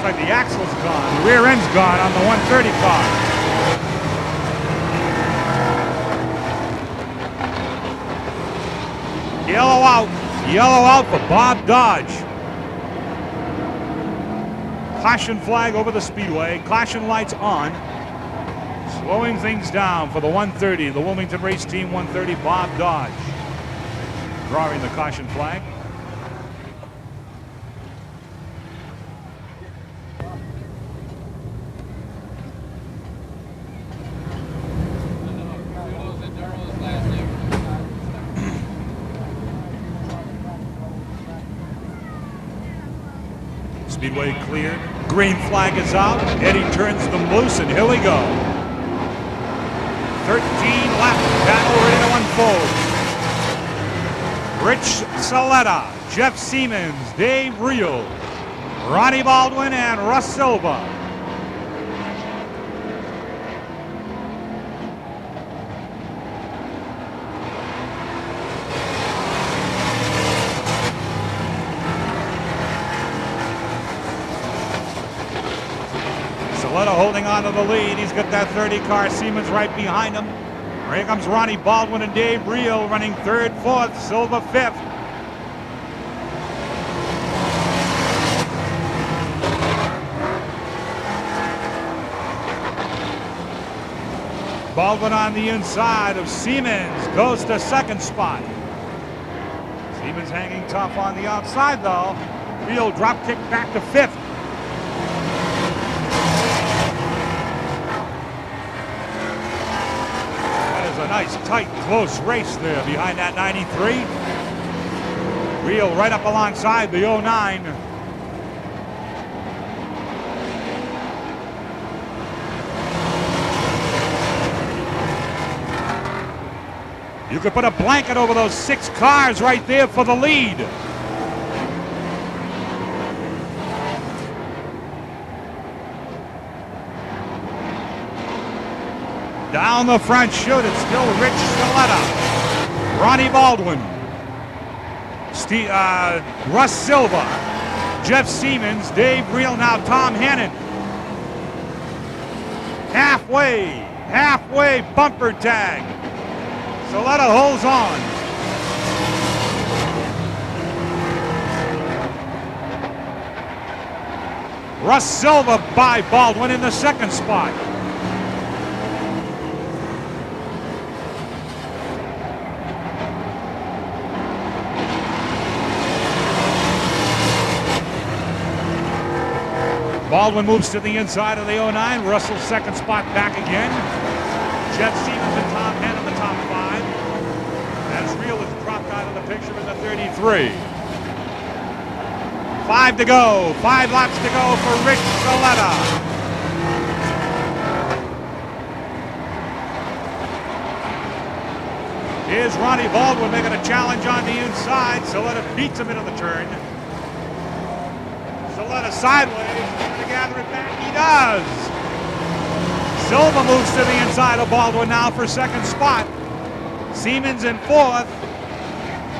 Like the axle's gone, the rear end's gone on the 130 car. Yellow out for Bob Dodge. Caution flag over the speedway, caution lights on. Slowing things down for the 130, the Wilmington Race Team 130, Bob Dodge. Drawing the caution flag. Speedway cleared. Green flag is out. Eddie turns them loose, and here we go. 13 lap battle ready to unfold. Rich Saletta, Jeff Siemens, Dave Reel, Ronnie Baldwin, and Russ Silva. Saletta holding on to the lead. He's got that 30 car. Siemens right behind him. Here comes Ronnie Baldwin and Dave Reel running third, fourth, Silva fifth. Baldwin on the inside of Siemens goes to second spot. Siemens hanging tough on the outside though. Reel drop kick back to fifth. A nice, tight, close race there behind that 93. Reel right up alongside the 09. You could put a blanket over those 6 cars right there for the lead. Down the front chute, it's still Rich Saletta, Ronnie Baldwin, Russ Silva, Jeff Siemens, Dave Reel, now Tom Hannon. Halfway bumper tag. Saletta holds on. Russ Silva by Baldwin in the second spot. Baldwin moves to the inside of the 09. Russell's second spot back again. Jeff Siemens and Tom Hannon in the top 5. As Reel is dropped out of the picture in the 33. 5 to go. 5 laps to go for Rich Saletta. Here's Ronnie Baldwin making a challenge on the inside. Saletta beats him into the turn. Saletta sideways. To gather it back. He does. Silva moves to the inside of Baldwin now for second spot. Siemens in fourth.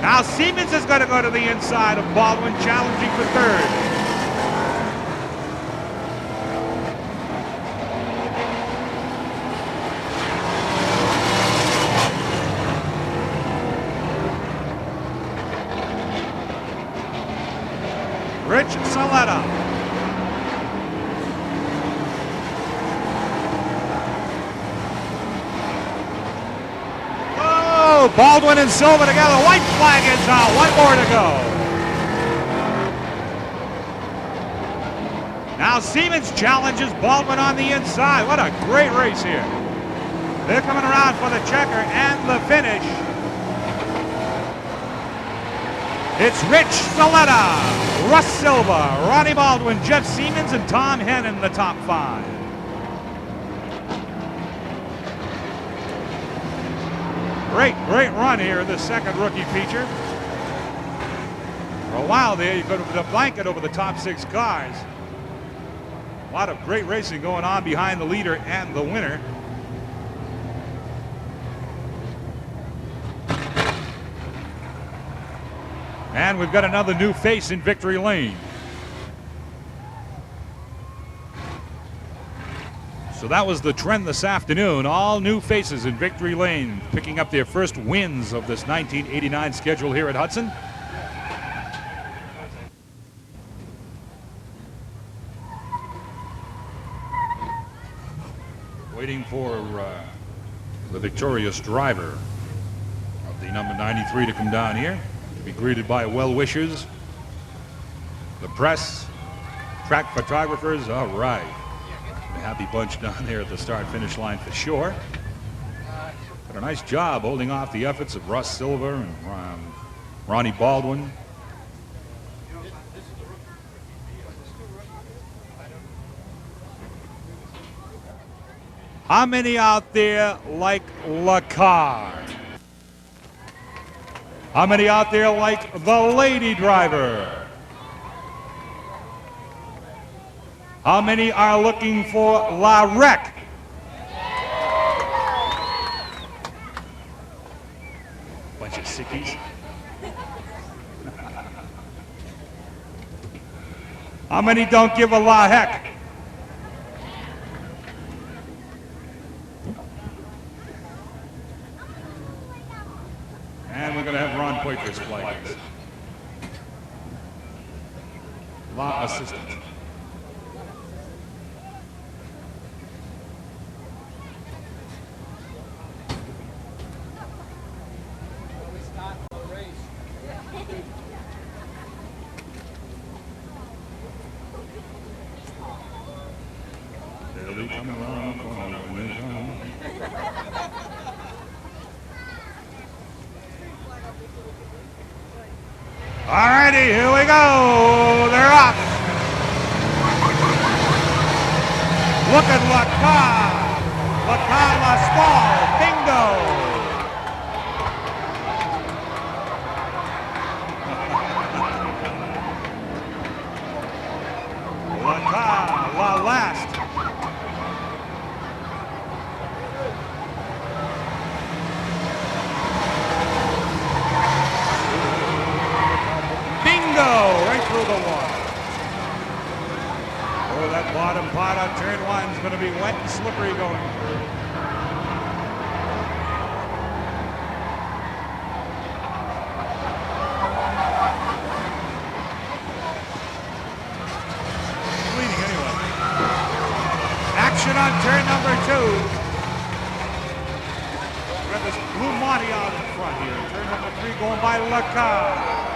Now Siemens is going to go to the inside of Baldwin, challenging for third. Rich Saletta. Baldwin and Silva together. White flag is out. 1 more to go. Now Siemens challenges Baldwin on the inside. What a great race here. They're coming around for the checker and the finish. It's Rich Saletta, Russ Silva, Ronnie Baldwin, Jeff Siemens, and Tom Hannon in the top 5. Great run here in the second rookie feature. For a while there, you could have put a blanket over the top 6 cars. A lot of great racing going on behind the leader and the winner. And we've got another new face in victory lane. So that was the trend this afternoon. All new faces in victory lane, picking up their first wins of this 1989 schedule here at Hudson. Waiting for the victorious driver of the number 93 to come down here, to be greeted by well-wishers, the press, track photographers. All right. A happy bunch down there at the start-finish line for sure. But a nice job holding off the efforts of Russ Silva and Ronnie Baldwin. How many out there like LaCar? How many out there like the lady driver? How many are looking for La Rec? Bunch of sickies. How many don't give a La Heck? And we're going to have Ron Poitras flag this. La Assistant. All righty, here we go. They're off. Look at LaCar. LaCar La Small. Bingo. LaCar La Last. Bottom part on turn one is going to be wet and slippery going. Bleeding anyway. Action on turn number two. We got this blue Monty out in front here. Turn number three going by LaCar.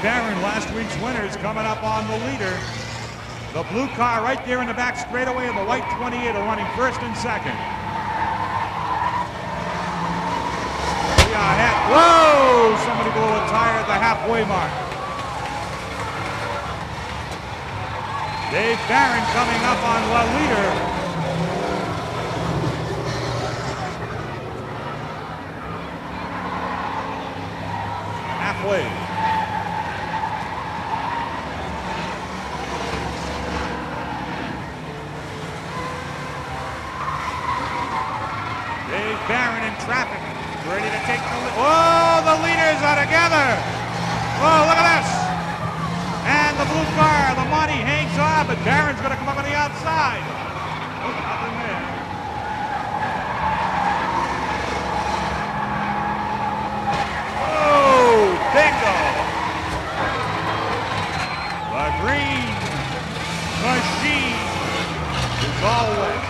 Barron, last week's winner, is coming up on the leader. The blue car right there in the back straightaway, and the white 28 are running first and second. Whoa! Somebody blew a tire at the halfway mark. Dave Barron coming up on the leader. Halfway. Barron in traffic, ready to take the lead. Oh, the leaders are together. Oh, look at this. And the blue car, the Monty, hangs on, but Barron's going to come up on the outside. Oh, nothing there. Oh, bingo. The green machine is all wet.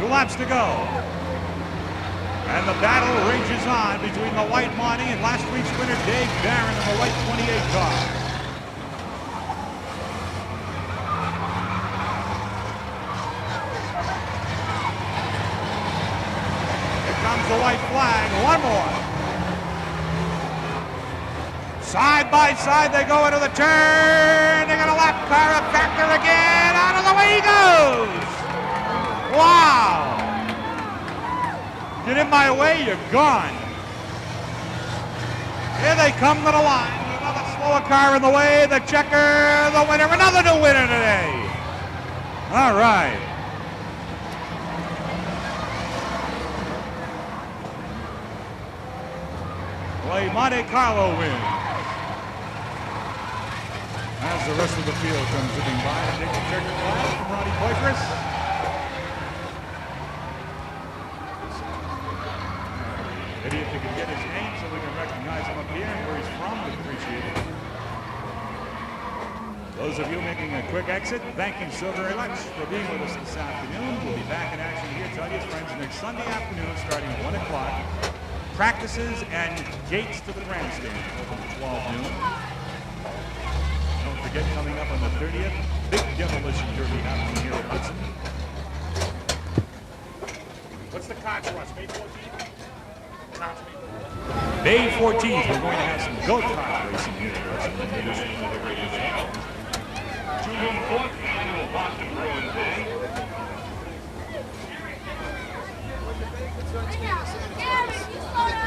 Laps to go. And the battle rages on between the white Monty and last week's winner Dave Barron and the white 28 car. Here comes the white flag. One more. Side by side they go into the turn. They got a lap car up factor again. Out of the way he goes. Wow! Get in my way, you're gone. Here they come to the line. Another slower car in the way. The checker, the winner. Another new winner today. All right. Play Monte Carlo win. As the rest of the field comes zipping by to take the checker flag from Ronnie Poitras. Maybe if you could get his name so we can recognize him up here and where he's from, we'd appreciate it. Those of you making a quick exit, thank you so very much for being with us this afternoon. We'll be back in action here, tell you friends, next Sunday afternoon starting at 1 o'clock. Practices and gates to the grandstand open at 12 noon. Don't forget, coming up on the 30th, big demolition derby happening here at Hudson. What's the kart rush, May 14th? May 14th, we're going to have some go-kart racing here. June 4th, annual Boston Bruins Day. Yeah.